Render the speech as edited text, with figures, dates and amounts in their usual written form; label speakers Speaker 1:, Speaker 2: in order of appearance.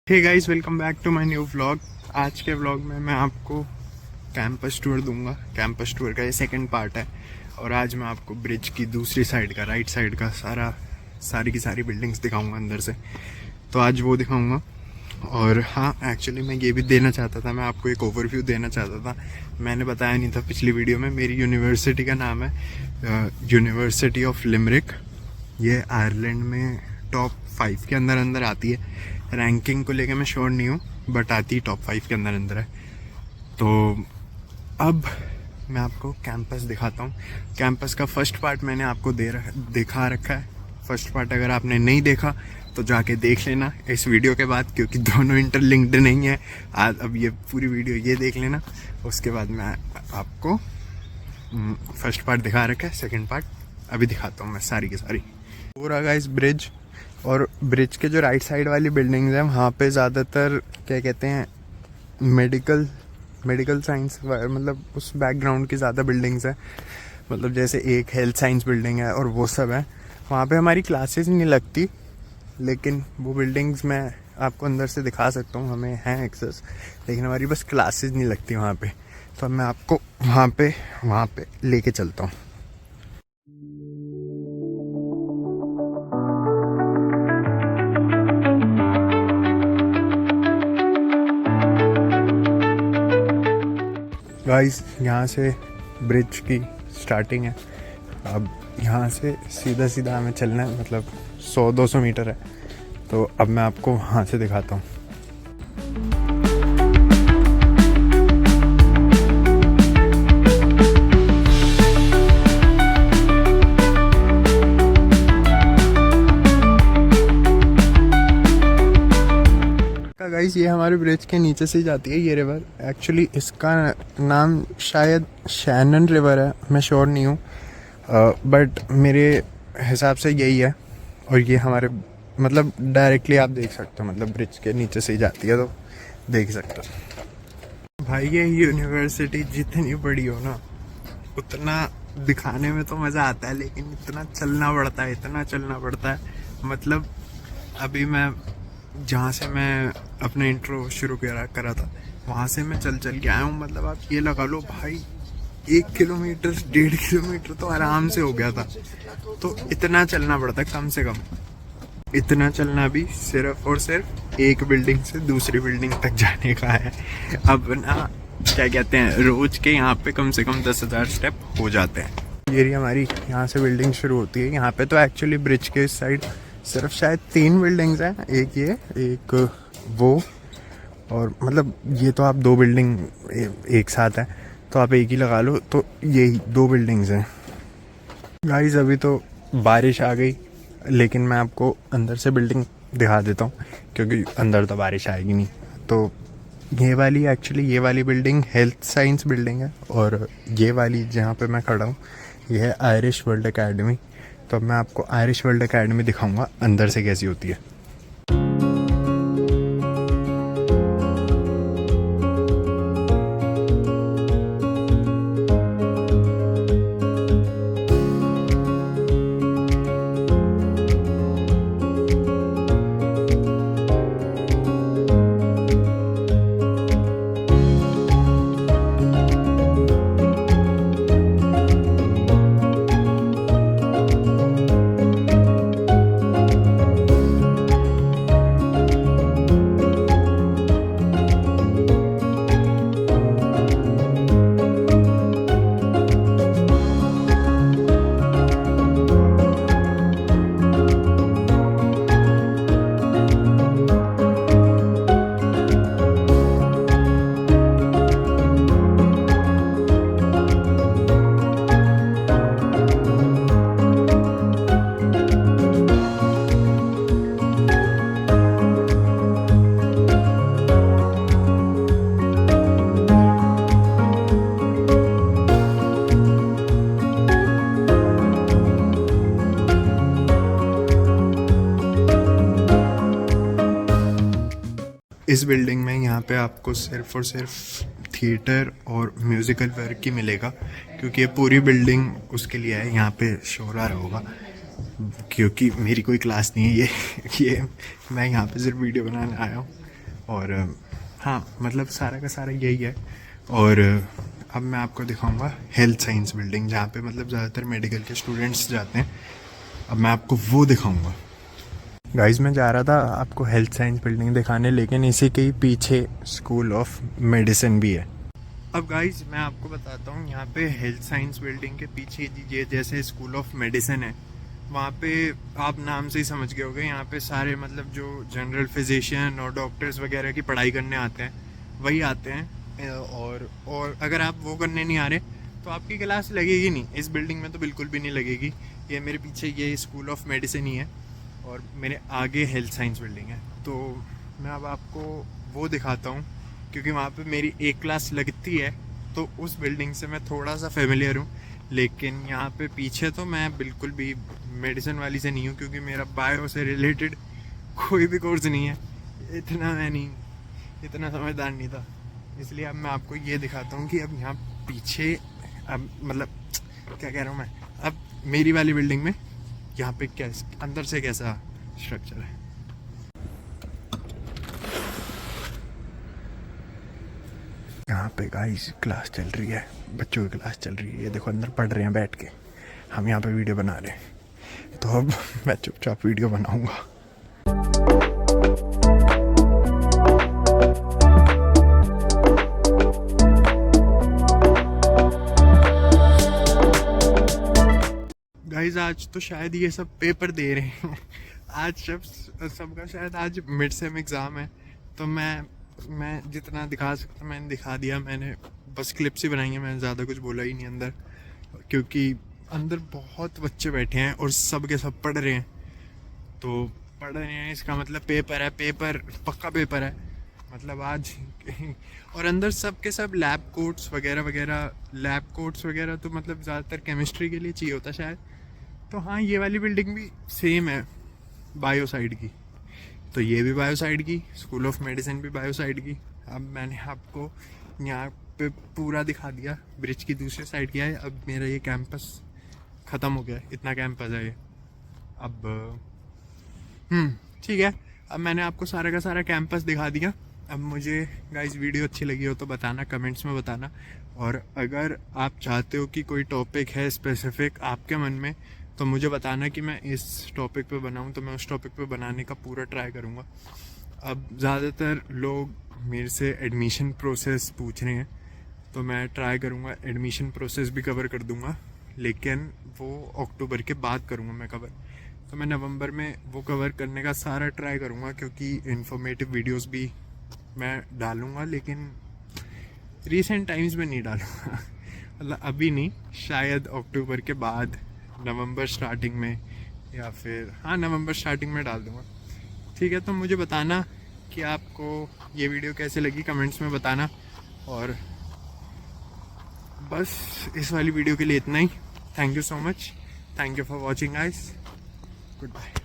Speaker 1: Hey guys, welcome back to my new vlog. आज के vlog में मैं आपको कैंपस टूर दूंगा। कैंपस टूर का ये सेकंड पार्ट है और आज मैं आपको ब्रिज की दूसरी साइड का, राइट साइड का सारी की सारी बिल्डिंग्स दिखाऊंगा अंदर से। तो आज वो दिखाऊंगा। और हाँ, एक्चुअली मैं ये भी देना चाहता था, मैं आपको एक ओवरव्यू देना चाहता था। मैंने बताया नहीं था पिछली वीडियो में। मेरी यूनिवर्सिटी का नाम है यूनिवर्सिटी ऑफ लिमरिक। ये आयरलैंड में टॉप 5 के अंदर आती है। रैंकिंग को लेके मैं श्योर नहीं हूँ, बट आती टॉप 5 के अंदर है। तो अब मैं आपको कैंपस दिखाता हूँ। कैंपस का फर्स्ट पार्ट मैंने आपको दिखा रखा है। फर्स्ट पार्ट अगर आपने नहीं देखा तो जाके देख लेना इस वीडियो के बाद, क्योंकि दोनों इंटरलिंक्ड नहीं है। आज अब ये पूरी वीडियो ये देख लेना, उसके बाद मैं आपको फर्स्ट पार्ट दिखा रखा है। सेकेंड पार्ट अभी दिखाता हूँ मैं सारी की सारी। पूरा गाइस ब्रिज, और ब्रिज के जो राइट साइड वाली बिल्डिंग्स हैं वहाँ पे ज़्यादातर क्या कहते हैं, मेडिकल साइंस, मतलब उस बैकग्राउंड की ज़्यादा बिल्डिंग्स हैं। मतलब जैसे एक हेल्थ साइंस बिल्डिंग है और वो सब है। वहाँ पे हमारी क्लासेस नहीं लगती, लेकिन वो बिल्डिंग्स मैं आपको अंदर से दिखा सकता हूँ, हमें है एक्सेस, लेकिन हमारी बस क्लासेस नहीं लगती वहाँ पे। तो मैं आपको वहाँ पे लेके चलता हूँ। गाइस, यहाँ से ब्रिज की स्टार्टिंग है। अब यहाँ से सीधा सीधा हमें चलना है, मतलब 100-200 मीटर है। तो अब मैं आपको वहाँ से दिखाता हूँ। गाइस, ये हमारे ब्रिज के नीचे से ही जाती है ये रिवर। एक्चुअली इसका नाम शायद शैनन रिवर है, मैं श्योर नहीं हूँ, बट मेरे हिसाब से यही है। और ये हमारे मतलब डायरेक्टली आप देख सकते हो, मतलब ब्रिज के नीचे से ही जाती है, तो देख सकते हो। भाई, ये यूनिवर्सिटी जितनी बड़ी हो ना, उतना दिखाने में तो मज़ा आता है, लेकिन इतना चलना पड़ता है। मतलब अभी मैं जहाँ से मैं अपना इंट्रो शुरू करा था, वहाँ से मैं चल के आया हूँ। मतलब आप ये लगा लो भाई, 1 किलोमीटर 1.5 किलोमीटर तो आराम से हो गया था। तो इतना चलना पड़ता है, कम से कम इतना चलना भी सिर्फ और सिर्फ एक बिल्डिंग से दूसरी बिल्डिंग तक जाने का है। अब ना क्या कहते हैं, रोज के यहाँ पे कम से कम 10,000 स्टेप हो जाते हैं। ये हमारी यहाँ से बिल्डिंग शुरू होती है। यहाँ पे तो एक्चुअली ब्रिज के इस साइड सिर्फ शायद 3 बिल्डिंग्स हैं, एक ये, एक वो, और मतलब ये तो आप 2 बिल्डिंग एक साथ है, तो आप एक ही लगा लो, तो यही 2 बिल्डिंग्स हैं। गाइस, अभी तो बारिश आ गई, लेकिन मैं आपको अंदर से बिल्डिंग दिखा देता हूँ, क्योंकि अंदर तो बारिश आएगी नहीं। तो ये वाली बिल्डिंग हेल्थ साइंस बिल्डिंग है, और ये वाली जहाँ पे मैं खड़ा हूँ ये है आयरिश वर्ल्ड एकेडमी। तो मैं आपको आयरिश वर्ल्ड एकेडमी दिखाऊंगा अंदर से कैसी होती है। इस बिल्डिंग में यहाँ पे आपको सिर्फ और सिर्फ थिएटर और म्यूज़िकल वर्क ही मिलेगा, क्योंकि ये पूरी बिल्डिंग उसके लिए है। यहाँ पे शोर आ रहा होगा क्योंकि मेरी कोई क्लास नहीं है ये मैं यहाँ पे सिर्फ वीडियो बनाने आया हूँ। और हाँ मतलब सारा का सारा यही है। और अब मैं आपको दिखाऊंगा हेल्थ साइंस बिल्डिंग, जहाँ पे मतलब ज़्यादातर मेडिकल के स्टूडेंट्स जाते हैं। अब मैं आपको वो दिखाऊंगा। गाइस मैं जा रहा था आपको हेल्थ साइंस बिल्डिंग दिखाने, लेकिन इसी के ही पीछे स्कूल ऑफ मेडिसिन भी है। अब गाइस मैं आपको बताता हूँ, यहाँ पे हेल्थ साइंस बिल्डिंग के पीछे ये जैसे स्कूल ऑफ मेडिसिन है, वहाँ पे आप नाम से ही समझ गए होंगे, यहाँ पे सारे मतलब जो जनरल फिजिशियन और डॉक्टर्स वगैरह की पढ़ाई करने आते हैं वही आते हैं। और अगर आप वो करने नहीं आ रहे तो आपकी क्लास लगेगी नहीं, इस बिल्डिंग में तो बिल्कुल भी नहीं लगेगी। ये मेरे पीछे ये स्कूल ऑफ मेडिसिन ही है और मेरे आगे हेल्थ साइंस बिल्डिंग है। तो मैं अब आपको वो दिखाता हूँ, क्योंकि वहाँ पे मेरी एक क्लास लगती है, तो उस बिल्डिंग से मैं थोड़ा सा फेमिलियर हूँ। लेकिन यहाँ पे पीछे तो मैं बिल्कुल भी मेडिसिन वाली से नहीं हूँ, क्योंकि मेरा बायो से रिलेटेड कोई भी कोर्स नहीं है। इतना समझदार नहीं था, इसलिए अब मैं आपको ये दिखाता हूँ कि अब यहाँ पीछे अब मतलब क्या कह रहा हूँ मैं, अब मेरी वाली बिल्डिंग में यहाँ पे क्या अंदर से कैसा स्ट्रक्चर है। यहाँ पे गाइस क्लास चल रही है, बच्चों की क्लास चल रही है, ये देखो अंदर पढ़ रहे हैं बैठ के, हम यहाँ पे वीडियो बना रहे हैं। तो अब मैं चुपचाप वीडियो बनाऊंगा। गाइस आज तो शायद ये सब पेपर दे रहे हैं आज सबका शायद आज मिड सेम एग्ज़ाम है। तो मैं जितना दिखा सकता मैंने दिखा दिया, मैंने बस क्लिप्स ही बनाई हैं, मैंने ज़्यादा कुछ बोला ही नहीं अंदर, क्योंकि अंदर बहुत बच्चे बैठे हैं और सब के सब पढ़ रहे हैं। तो पढ़ रहे हैं इसका मतलब पेपर है, पेपर पक्का पेपर है मतलब आज और अंदर सब के सब लैब कोट्स वगैरह तो मतलब ज़्यादातर केमिस्ट्री के लिए चाहिए होता शायद। तो हाँ ये वाली बिल्डिंग भी सेम है बायो साइड की, तो ये भी बायो साइड की, स्कूल ऑफ मेडिसिन भी बायो साइड की। अब मैंने आपको यहाँ पे पूरा दिखा दिया, ब्रिज की दूसरी साइड किया है। अब मेरा ये कैंपस ख़त्म हो गया है, इतना कैंपस है ये। अब ठीक है, अब मैंने आपको सारा का सारा कैंपस दिखा दिया। अब मुझे गाइस वीडियो अच्छी लगी हो तो बताना, कमेंट्स में बताना। और अगर आप चाहते हो कि कोई टॉपिक है स्पेसिफिक आपके मन में तो मुझे बताना कि मैं इस टॉपिक पे बनाऊं, तो मैं उस टॉपिक पे बनाने का पूरा ट्राई करूंगा। अब ज़्यादातर लोग मेरे से एडमिशन प्रोसेस पूछ रहे हैं, तो मैं ट्राई करूंगा एडमिशन प्रोसेस भी कवर कर दूंगा, लेकिन वो अक्टूबर के बाद करूंगा मैं कवर। तो मैं नवंबर में वो कवर करने का सारा ट्राई करूंगा, क्योंकि इन्फॉर्मेटिव वीडियोस भी मैं डालूंगा, लेकिन रिसेंट टाइम्स में नहीं डालूंगा मतलब अभी नहीं, शायद अक्टूबर के बाद नवंबर स्टार्टिंग में, या फिर हाँ नवंबर स्टार्टिंग में डाल दूंगा। ठीक है, तो मुझे बताना कि आपको ये वीडियो कैसे लगी, कमेंट्स में बताना। और बस इस वाली वीडियो के लिए इतना ही। Thank you so much, thank you for watching guys, good bye.